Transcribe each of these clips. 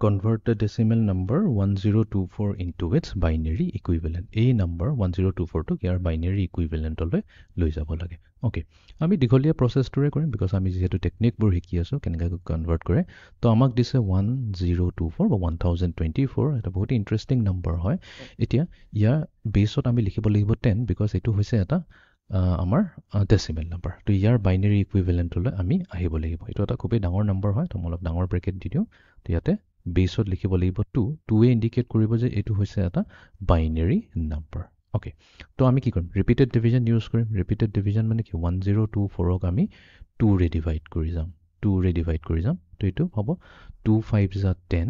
convert the decimal number 1024 into its binary equivalent. A number 1024 to year binary equivalent লৈ লৈ যাব লাগে. Okay, আমি দীঘলীয়া process-টোৰে কৰিম because আমি যেহেতু টেকনিকবোৰ শিকি আছো কেনেকৈ কনভাৰ্ট কৰে। তো আমাক দিছে 1024 বা 1024 এটা বহুত ইন্টাৰেষ্টিং নম্বৰ হয়। এতিয়া ইয়াৰ বেছত আমি লিখিব লাগিব 10 because এইটো হৈছে এটা আমাৰ ডেচিমেল নাম্বাৰ। তো ইয়াৰ বাইনেৰী ইকুইভেলেণ্টলৈ আমি আহিব লাগিব। এইটো এটা খুবেই ডাঙৰ নম্বৰ হয়। তো মই অলপ ডাঙৰ ব্ৰেকেট দি দিওঁ। তো ইয়াতে বেছত লিখিব লাগিব 2 2ৱে ইণ্ডিকেট কৰিব যে এইটো হৈছে এটা বাইনেৰী নাম্বাৰ। অ'কে, তো আমি কি কৰিম? ৰিপিটেড ডিভিজন ইউজ কৰিম। ৰিপিটেড ডিভিজন মানে কি 1024ক আমি 2ৰে ডিভাইড কৰি যাম। 2ৰে ডিভাইড কৰি যাম। তো এইটো হ'ব 2 5 যা 10,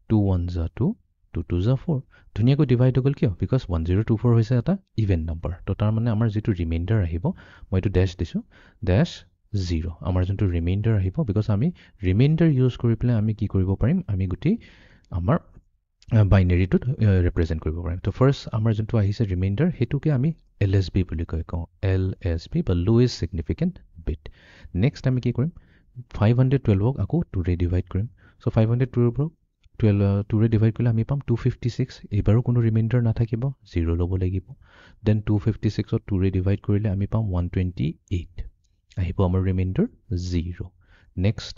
2 1 যা 2, 2 2 যা 4। ধুনীয়াকৈ ডিভাইড হৈ গ'ল কিয়? বিকজ 1024 হৈছে এটা ইভেন নাম্বাৰ। তো তাৰ মানে আমাৰ যিটো ৰিমাইণ্ডাৰ আহিব, মই এইটো ডেছ দিছোঁ, ডেছ 0। আমাৰ যোনটো ৰিমাইণ্ডাৰ আহিব, বিকজ আমি ৰিমাইণ্ডাৰ ইউজ কৰি পেলাই আমি কি কৰিব পাৰিম? আমি গোটেই আমাৰ বাইনেৰীটোত ৰিপ্ৰেজেণ্ট কৰিব পাৰিম। তো ফাৰ্ষ্ট আমাৰ যোনটো আহিছে ৰিমাইণ্ডাৰ, সেইটোকে আমি LSB বুলি কওঁ। LSB বা লোৱেষ্ট ছিগনিফিকেণ্ট বিট। নেক্সট আমি কি কৰিম? 512ক আকৌ 2ৰে ডিভাইড কৰিম। চ' 512ক 2ৰে ডিভাইড কৰিলে আমি পাম 256। এইবাৰো কোনো ৰিমাইণ্ডাৰ নাথাকিব, 0 ল'ব লাগিব। দেন 256ক 2ৰে ডিভাইড কৰিলে আমি পাম 128। আহিব আমাৰ ৰিমাইণ্ডাৰ 0। নেক্সট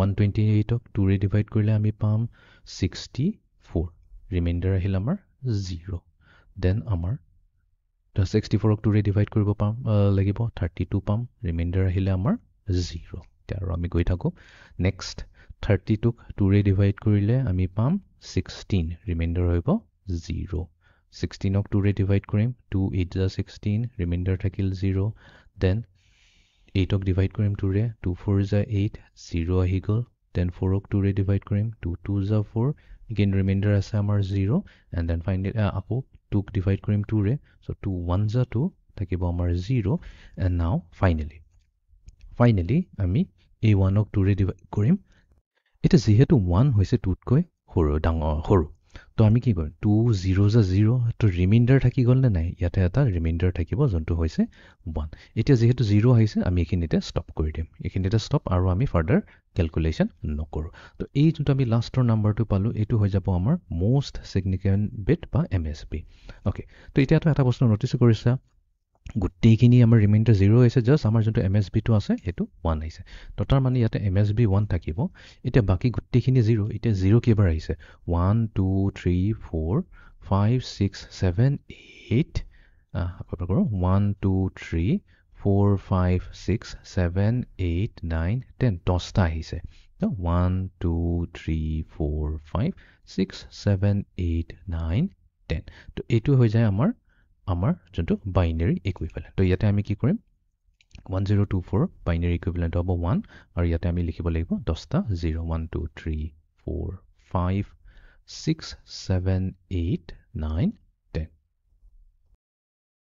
128ক 2ৰে ডিভাইড কৰিলে আমি পাম 64। ৰিমাইণ্ডাৰ আহিল আমাৰ 0। দেন আমাৰ 64ক 2ৰে ডিভাইড কৰিব লাগিব 32 পাম। ৰিমাইণ্ডাৰ আহিলে আমাৰ 0। আৰু আমি গৈ থাকোঁ। নেক্সট 32ক 2ৰে ডিভাইড কৰিলে আমি পাম 16। ৰিমাইণ্ডাৰ আহিব 0। 16ক 2ৰে ডিভাইড কৰিম, 2 8 যা 16, ৰিমাইণ্ডাৰ থাকিল 0। দেন 8ক ডিভাইড কৰিম 2ৰে, 2 4 যা 8, 0 আহি গ'ল। দেন 4ক 2ৰে ডিভাইড কৰিম, 2 2 যা 4, এগেইন ৰিমাইণ্ডাৰ আছে আমাৰ 0। এণ্ড দেন ফাইনেলি আকৌ 2ক ডিভাইড কৰিম 2ৰে, চ' 2 1 যা 2 থাকিব আমাৰ 0। এণ্ড নাও ফাইনেলি আমি এই 1ক 2ৰে ডিভাইড কৰিম। এতিয়া যিহেতু 1 হৈছে 2তকৈ সৰু, তো আমি কি কৰিম? 2 0 যা 0, তো ৰিমাইণ্ডাৰ থাকি গ'ল নে নাই? ইয়াতে এটা ৰিমাইণ্ডাৰ থাকিব যোনটো হৈছে 1। এতিয়া যিহেতু 0 আহিছে, আমি এইখিনিতে ষ্টপ কৰি দিম। এইখিনিতে ষ্টপ, আৰু আমি ফাৰ্ডাৰ কেলকুলেশ্যন নকৰোঁ। তো এই যোনটো আমি লাষ্টৰ নাম্বাৰটো পালোঁ, এইটো হৈ যাব আমাৰ মষ্ট ছিগনিফিকেণ্ট বিট বা MSB। অ'কে, তো এতিয়াতো এটা বস্তু ন'টিচ কৰিছা, গোটেইখিনি আমাৰ ৰিমাইণ্ডাৰ 0 আহিছে, জাষ্ট আমাৰ যোনটো MSBটো আছে সেইটো 1 আহিছে। তো তাৰ মানে ইয়াতে MSB 1 থাকিব। এতিয়া বাকী গোটেইখিনি 0। এতিয়া 0 কেইবাৰ আহিছে? 1 2 3 4 5 6 7 8 কৰোঁ 1 2 3 4 5 6 7 8 9 10 10টা আহিছে। 1 2 3 4 5 6 7 8 9 10। তো এইটো হৈ যায় আমাৰ যোনটো বাইনেৰী ইকুইভেলেণ্ট। তো ইয়াতে আমি কি কৰিম? 1024 বাইনেৰী ইকুইভেলেণ্ট হ'ব 1, আৰু ইয়াতে আমি লিখিব লাগিব 10টা 0। 1 2 3 4 5 6 7 8 9